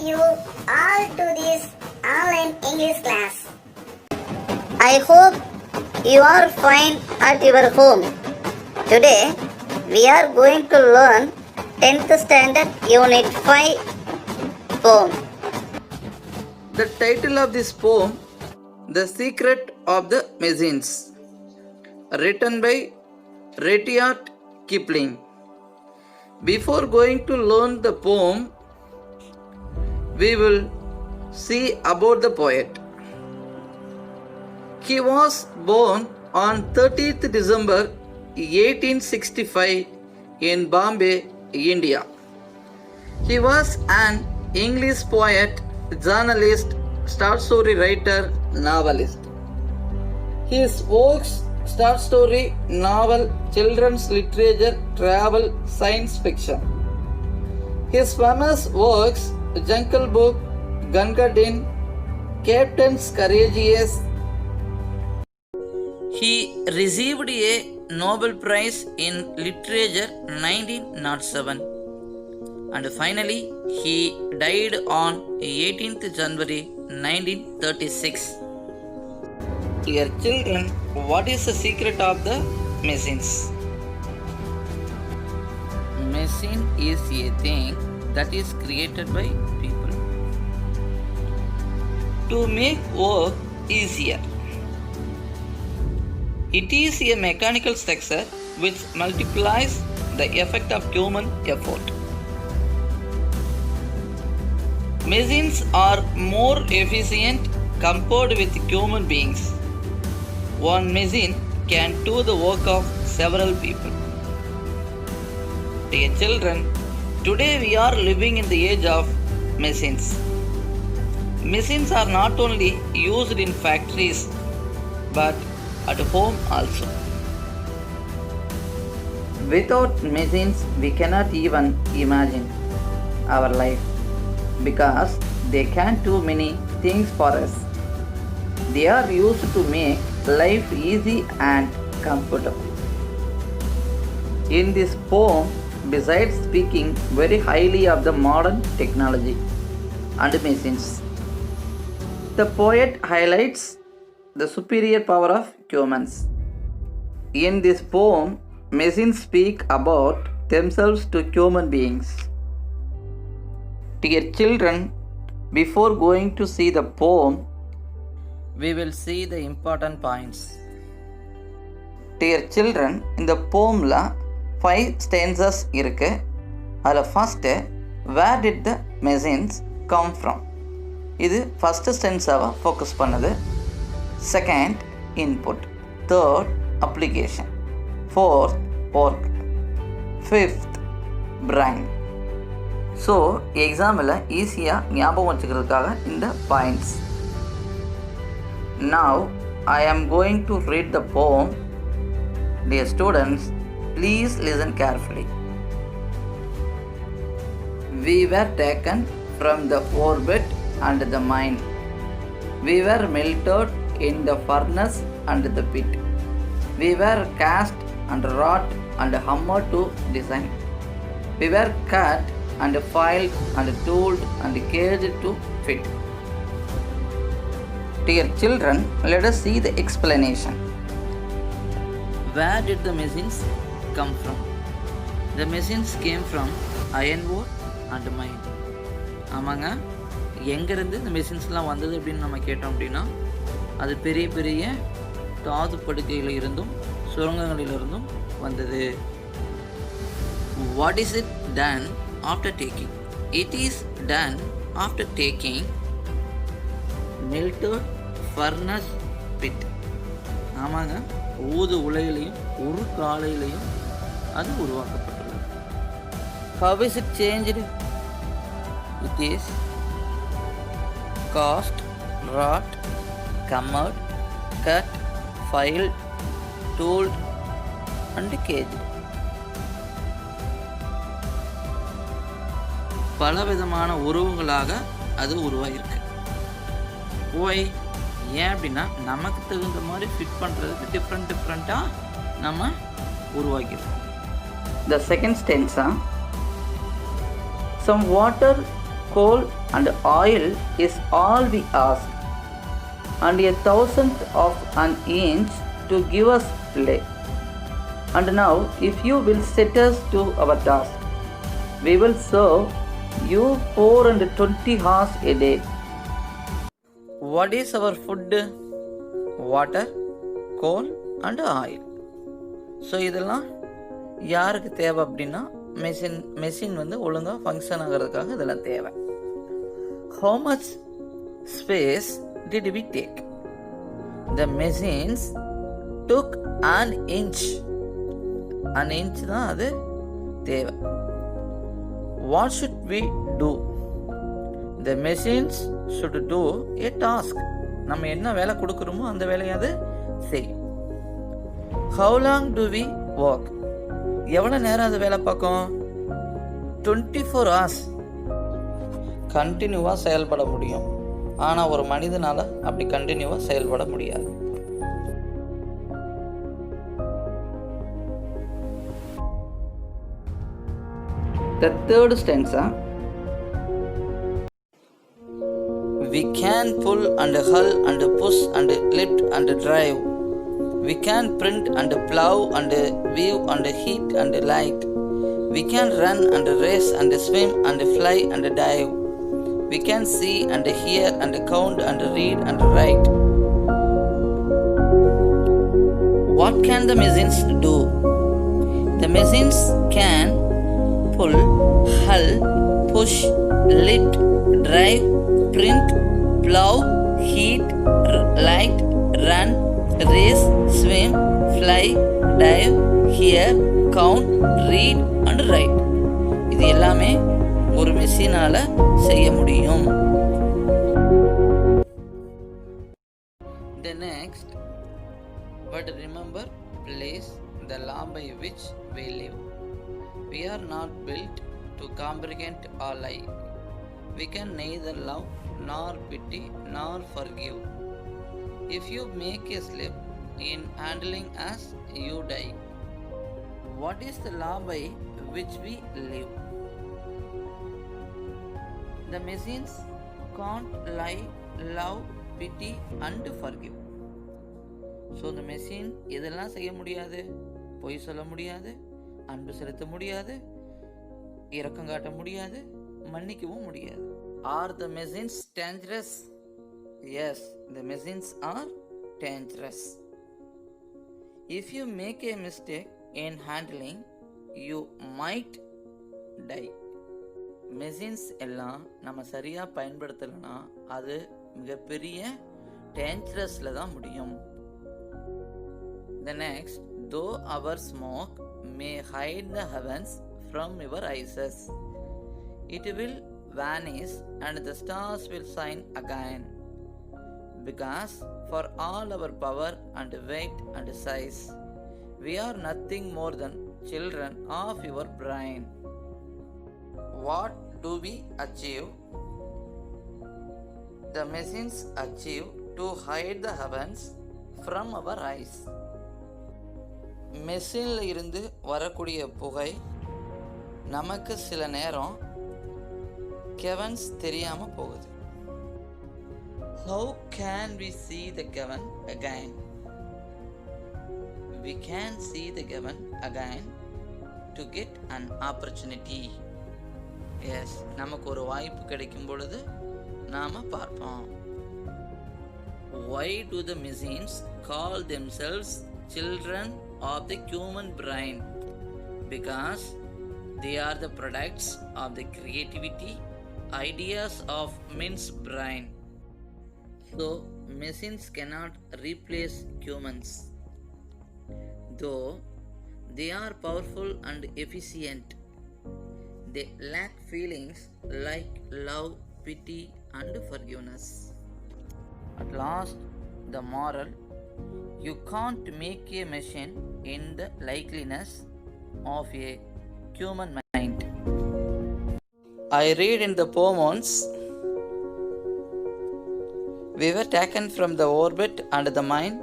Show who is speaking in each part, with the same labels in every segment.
Speaker 1: you all to this online English class. I hope you are fine at your home. Today we are going to learn 10th standard unit 5 poem.
Speaker 2: The title of this poem, The Secret of the Machines, written by Rudyard Kipling. Before going to learn the poem, we will see about the poet. He was born on 30th December 1865 in Bombay, India. He was an English poet, journalist, short story writer, novelist. His works, short story, novel, children's literature, travel, science fiction. His famous works, Jungle Book, Gunga Din, Captains Courageous. He received a Nobel Prize in Literature 1907, and finally he died on 18th January 1936. Dear children, what is the secret of the machines? Machine is a thing that is created by people to make work easier. It is a mechanical structure which multiplies the effect of human effort. Machines are more efficient compared with human beings. One machine can do the work of several people. Dear children, today we are living in the age of machines. Machines are not only used in factories but at home also. Without machines, we cannot even imagine our life because they can do many things for us. They are used to make life easy and comfortable. In this poem, besides speaking very highly of the modern technology and machines, the poet highlights the superior power of humans. In this poem, machines speak about themselves to human beings. Dear children, before going to see the poem, we will see the important points. Dear children, in the poem la 5 stanzas இருக்கு. அதில் first, where did the machines come from? இது first stanzaவை focus பண்ணுது. Second, input. Third, application. Fourth, work. Fifth, brain. So எக்ஸாமில் ஈஸியாக ஞாபகம் வச்சுக்கிறதுக்காக இந்த points. Now I am going to read the poem. Dear students, please listen carefully. We were taken from the orbit and the mind. We were melted in the furnace and the pit. We were cast and wrought and hammered to design. We were cut and filed and tooled and caged to fit. Dear children, let us see the explanation. Where did the machines come from? The machines came from iron ore and mine. ஆமாங்க, எங்கேருந்து இந்த மெஷின்ஸ்லாம் வந்தது அப்படின்னு நம்ம கேட்டோம் அப்படின்னா, அது பெரிய பெரிய தாது படுக்கையில் இருந்தும் சுரங்கங்களிலிருந்தும் வந்தது. What is it done after taking? It is done after taking melted furnace pit. ஆமாங்க, ஊது உலையிலையும் ஒரு காலையிலையும் அது உருவாக்கப்பட்டுள்ளது. How is it changed? It is cast, wrought, hammered, cut, filed, tooled and caged. பலவிதமான உருவங்களாக அது உருவாகிருக்கு. ஓய் ஏன் அப்படின்னா நமக்கு தகுந்த மாதிரி ஃபிட் பண்ணுறதுக்கு டிஃப்ரெண்ட்டாக நம்ம உருவாக்கியிருக்கோம். The second stanza, some water coal and oil is all we ask, and a thousandth of an inch to give us play. And now, if you will set us to our task, we will serve you 420 hours a day. What is our food? Water, coal and oil. So இதெல்லாம் யாருக்கு தேவை அப்படின்னா machine வந்து ஒழுங்காக function ஆகிறதுக்காக இதெல்லாம் தேவை. How much space did we take? The machines took an inch. An inch தான் அது தேவை. What should we do? The machines should do a task. நம்ம என்ன வேலை கொடுக்குறோமோ அந்த வேலையை அது செய்யும். How long do we work? எவ்வளோ நேரம் அது வேலை பார்க்கும்? 24 hours கண்டினியூவாக செயல்பட முடியும். ஆனால் ஒரு மனிதனால் அப்படி கண்டினியூவாக செயல்பட முடியாது. The third stanza. We can pull and hull and push and lift and drive. We can print and plow and weave and heat and light. We can run and race and swim and fly and dive. We can see and hear and count and read and write. What can the machines do? The machines can pull, hull, push, lift, drive, print, plow, heat, light, run, race, swim, fly, dive, hear, count, read and write. இது எல்லாமே ஒரு மெஷினால செய்ய முடியும். The next, but remember, please, the law by which we live. We are not built to comprehend or lie. We can neither love nor pity nor forgive. If you make a slip in handling us, you die. What is the law by which we live? The machines can't lie, love, pity and forgive. So the machine எதெல்லாம் செய்ய முடியாது? பொய் சொல்ல முடியாது, அன்பு செலுத்த முடியாது, இரக்கம் காட்ட முடியாது, மன்னிக்கவும் முடியாது. Are the machines dangerous? Yes, the machines are dangerous. If you make a mistake in handling, you might die. Machines எல்லாம் நம்ம சரியாக பயன்படுத்தலைன்னா அது மிகப்பெரிய டேஞ்சரஸில் தான் முடியும். The next, though our smoke may hide the heavens from your eyes, it will vanish and the stars will shine again. Because for all our power and weight and size, we are nothing more than children of your brain. What do we achieve? The machines achieve to hide the heavens from our eyes. மெஷினில் இருந்து வரக்கூடிய புகை நமக்கு சில நேரம் கெவன்ஸ் தெரியாமல் போகுது. How can we see the Kevin again? We can see the Kevin again to get an opportunity. Yes, நமக்கு ஒரு வாய்ப்பு கிடைக்கும் பொழுது நாம பார்ப்போம். Why do the machines call themselves children of the human brain? Because they are the products of the creativity, ideas of men's brain. So, machines cannot replace humans. Though they are powerful and efficient, they lack feelings like love, pity, and forgiveness. At last, the moral: you can't make a machine in the likeness of a human mind. I read in the poem once, we were taken from the orbit and the mind.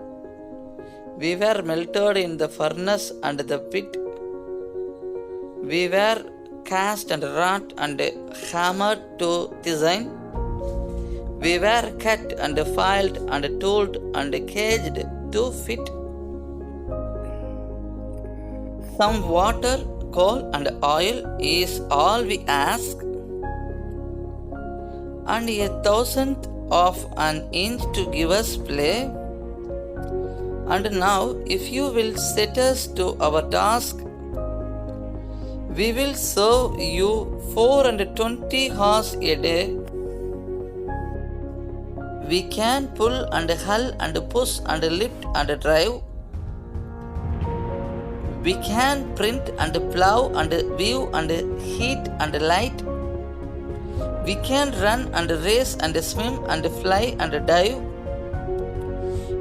Speaker 2: We were melted in the furnace and the pit. We were cast and wrought and hammered to design. We were cut and filed and tooled and caged to fit. Some water, coal, and oil is all we ask, and 1,000th of an inch to give us play. And now, if you will set us to our task, we will serve you 420 horse a day. We can pull and hull and push and lift and drive. We can print and plow and weave and heat and light. We can run and race and swim and fly and dive.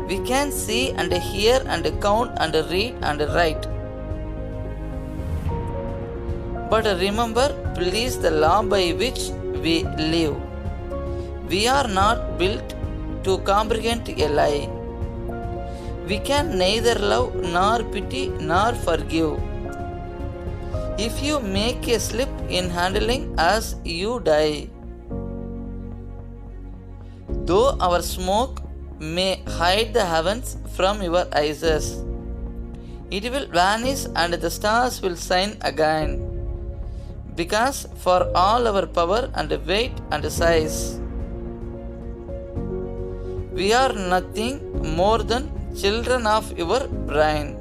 Speaker 2: We can see and hear and count and read and write. But remember, please, the law by which we live. We are not built to comprehend a lie. We can neither love nor pity nor forgive. If you make a slip in handling us, you die. Though our smoke may hide the heavens from your eyes, it will vanish and the stars will shine again. Because for all our power and weight and size, we are nothing more than children of your brain.